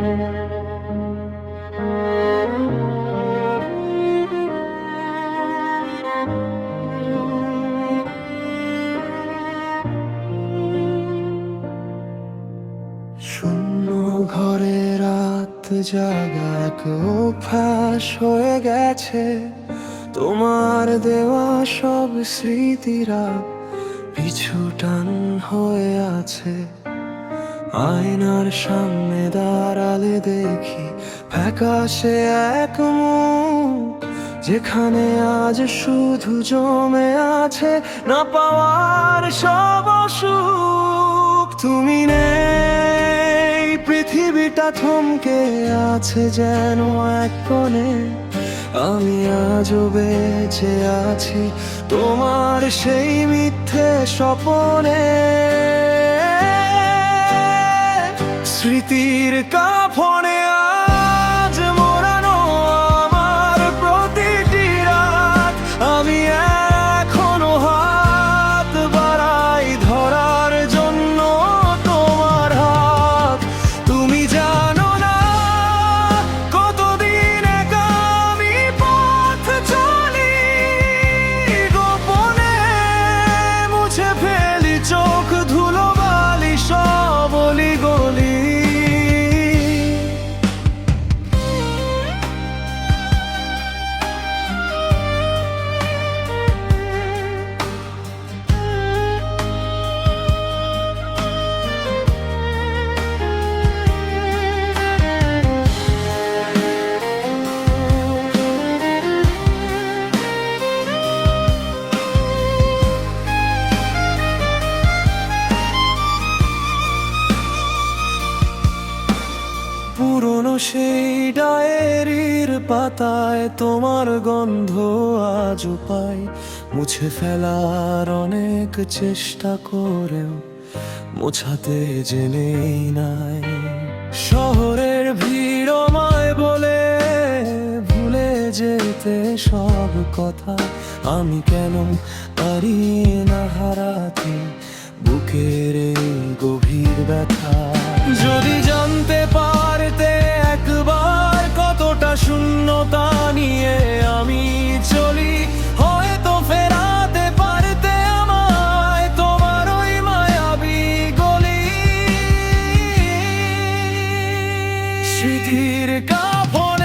শূন্য ঘরে রাত জাগা এক অভ্যাস হয়ে গেছে। তোমার দেওয়া সব স্মৃতিরা পিছু টান হয়ে আছে। আয়নার সামনে দাঁড়ালে দেখি ফ্যাকাশে এক মুখ, যেখানে আজ শুধু জমে আছে না পাওয়ার সব অসুখ। তুমি নেই, পৃথিবীটা থমকে আছে যেন এক কোণে। আমি আজও বেঁচে আছি তোমার সেই মিথ্যে স্বপনে। স্মৃতির কাফনে আজ মোড়ানো আমার প্রতিটি রাত। আমি এখনো হাত বাড়াই ধরার জন্য তোমার হাত। তুমি জানো না কতদিন একা আমি পথ চলি, গোপনে মুছে ফেলি চোখ ধুলোবালি সব অলিগলি। পুরনো সেই ডায়েরির পাতায় তোমার গন্ধ আজও পাই। মুছে ফেলার অনেক চেষ্টা করেও মোছাতে জেনেই নাই। শহরের ভিড়ময় বলে ভুলে যেতে সব কথা। আমি কেন পারি না হারাতে বুকের এই গভীর ব্যথা। যদি জানতে পারতে একবার কতটা শূন্যতা নিয়ে আমি চলি, হয়তো ফেরাতে পারতে আমায় তোমার ওই মায়াবী গলি। স্মৃতির কাফনে